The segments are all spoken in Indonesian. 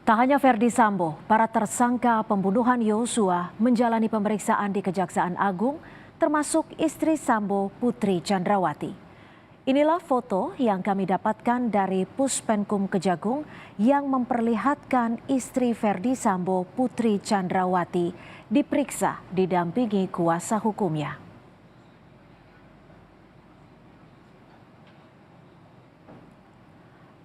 Tak hanya Ferdi Sambo, para tersangka pembunuhan Yosua menjalani pemeriksaan di Kejaksaan Agung, termasuk istri Sambo, Putri Chandrawati. Inilah foto yang kami dapatkan dari Puspenkum Kejagung yang memperlihatkan istri Ferdi Sambo, Putri Chandrawati, diperiksa didampingi kuasa hukumnya.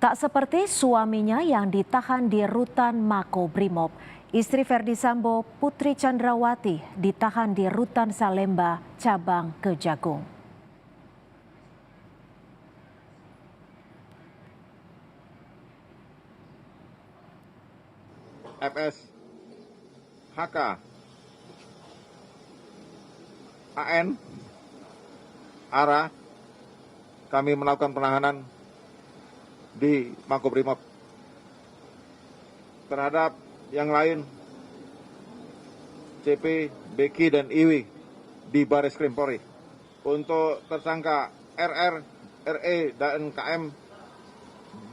Tak seperti suaminya yang ditahan di rutan Makobrimob, istri Ferdi Sambo, Putri Chandrawati, ditahan di rutan Salemba, cabang Kejagung. FS, HK, AN, ARA, kami melakukan penahanan di Makobrimob. Terhadap yang lain, CP, Beki, dan Iwi di Baris Krim Polri. Untuk tersangka RR, RE, dan KM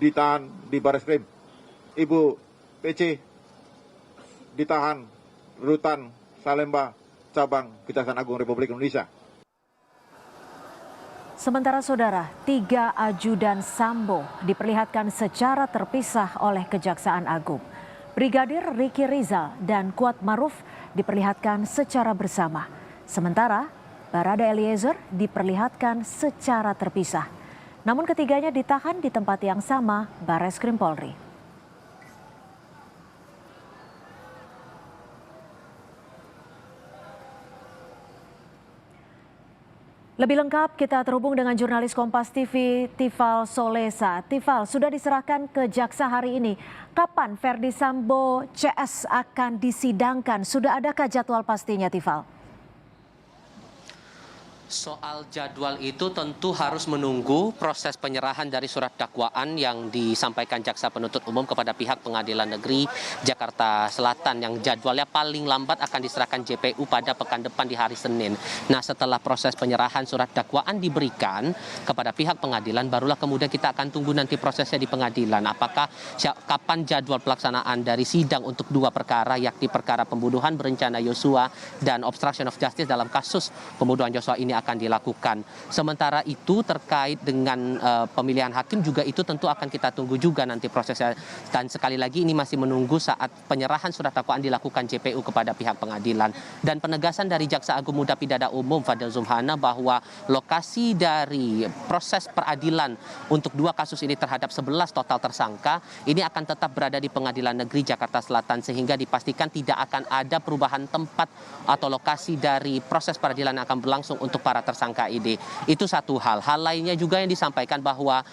ditahan di Baris Krim. Ibu PC ditahan rutan Salemba, cabang Kejaksaan Agung Republik Indonesia. Sementara saudara, 3 ajudan Sambo diperlihatkan secara terpisah oleh Kejaksaan Agung. Brigadir Riki Rizal dan Kuat Maruf diperlihatkan secara bersama. Sementara Barada Eliezer diperlihatkan secara terpisah. Namun ketiganya ditahan di tempat yang sama, Bares Krim Polri. Lebih lengkap kita terhubung dengan jurnalis Kompas TV Tifal Solesa. Tifal, sudah diserahkan ke jaksa hari ini. Kapan Ferdi Sambo CS akan disidangkan? Sudah adakah jadwal pastinya, Tifal? Soal jadwal itu tentu harus menunggu proses penyerahan dari surat dakwaan yang disampaikan jaksa penuntut umum kepada pihak Pengadilan Negeri Jakarta Selatan yang jadwalnya paling lambat akan diserahkan JPU pada pekan depan di hari Senin. Nah, setelah proses penyerahan surat dakwaan diberikan kepada pihak pengadilan, barulah kemudian kita akan tunggu nanti prosesnya di pengadilan. Apakah kapan jadwal pelaksanaan dari sidang untuk 2 perkara, yakni perkara pembunuhan berencana Yosua dan obstruction of justice dalam kasus pembunuhan Yosua ini akan dilakukan. Sementara itu terkait dengan pemilihan hakim juga itu tentu akan kita tunggu juga nanti prosesnya. Dan sekali lagi ini masih menunggu saat penyerahan surat dakwaan dilakukan JPU kepada pihak pengadilan. Dan penegasan dari Jaksa Agung Muda Pidana Umum Fadil Zumhana bahwa lokasi dari proses peradilan untuk 2 kasus ini terhadap 11 total tersangka ini akan tetap berada di Pengadilan Negeri Jakarta Selatan sehingga dipastikan tidak akan ada perubahan tempat atau lokasi dari proses peradilan yang akan berlangsung untuk para tersangka ini. Itu satu hal. Hal lainnya juga yang disampaikan bahwa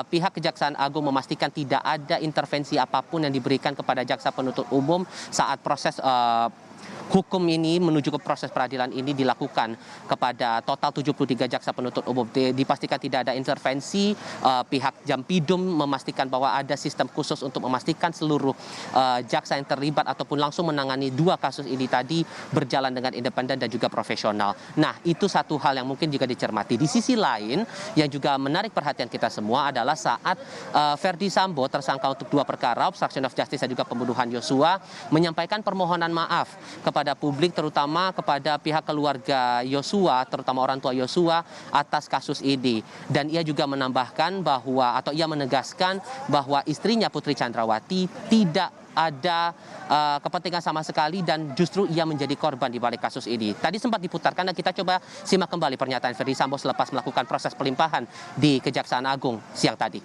pihak Kejaksaan Agung memastikan tidak ada intervensi apapun yang diberikan kepada jaksa penuntut umum saat proses hukum ini menuju ke proses peradilan ini dilakukan kepada total 73 jaksa penuntut umum. Dipastikan tidak ada intervensi, pihak Jampidum memastikan bahwa ada sistem khusus untuk memastikan seluruh jaksa yang terlibat ataupun langsung menangani 2 kasus ini tadi berjalan dengan independen dan juga profesional. Nah, itu satu hal yang mungkin juga dicermati. Di sisi lain yang juga menarik perhatian kita semua adalah saat Ferdi Sambo tersangka untuk 2 perkara, obstruction of justice dan juga pembunuhan Yosua, menyampaikan permohonan maaf kepada publik, terutama kepada pihak keluarga Yosua, terutama orang tua Yosua atas kasus ini. Dan ia juga menambahkan bahwa, atau ia menegaskan bahwa istrinya Putri Chandrawati tidak ada kepentingan sama sekali dan justru ia menjadi korban di balik kasus ini. Tadi sempat diputarkan dan kita coba simak kembali pernyataan Ferdi Sambo selepas melakukan proses pelimpahan di Kejaksaan Agung siang tadi.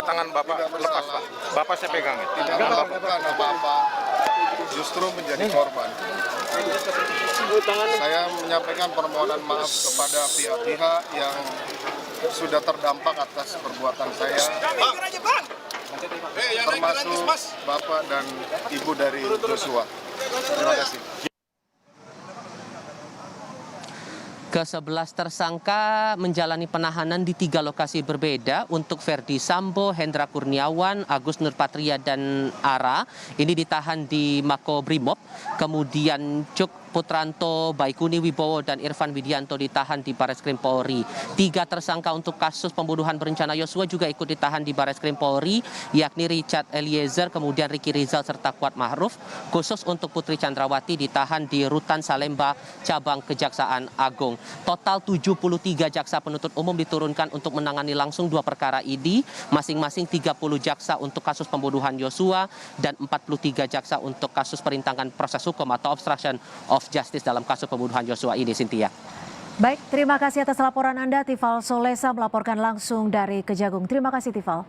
Tangan Bapak lepas, Pak. Bapak saya pegang. Tidak melakukan apa-apa, justru menjadi korban. Saya menyampaikan permohonan maaf kepada pihak-pihak yang sudah terdampak atas perbuatan saya, termasuk Bapak dan Ibu dari Yosua. Terima kasih. Ke-11 tersangka menjalani penahanan di 3 lokasi berbeda untuk Ferdi Sambo, Hendra Kurniawan, Agus Nurpatria, dan ARA. Ini ditahan di Makobrimob. Kemudian Putranto, Baikuni Wibowo, dan Irfan Widianto ditahan di Bareskrim Polri. 3 tersangka untuk kasus pembunuhan berencana Yosua juga ikut ditahan di Bareskrim Polri, yakni Richard Eliezer, kemudian Ricky Rizal, serta Kuat Ma'ruf. Khusus untuk Putri Chandrawati ditahan di Rutan Salemba, cabang Kejaksaan Agung. Total 73 jaksa penuntut umum diturunkan untuk menangani langsung 2 perkara ini, masing-masing 30 jaksa untuk kasus pembunuhan Yosua dan 43 jaksa untuk kasus perintangan proses hukum atau obstruction of justice dalam kasus pembunuhan Yosua ini, Cynthia. Baik, terima kasih atas laporan Anda, Tifal Solesa melaporkan langsung dari Kejagung. Terima kasih, Tifal.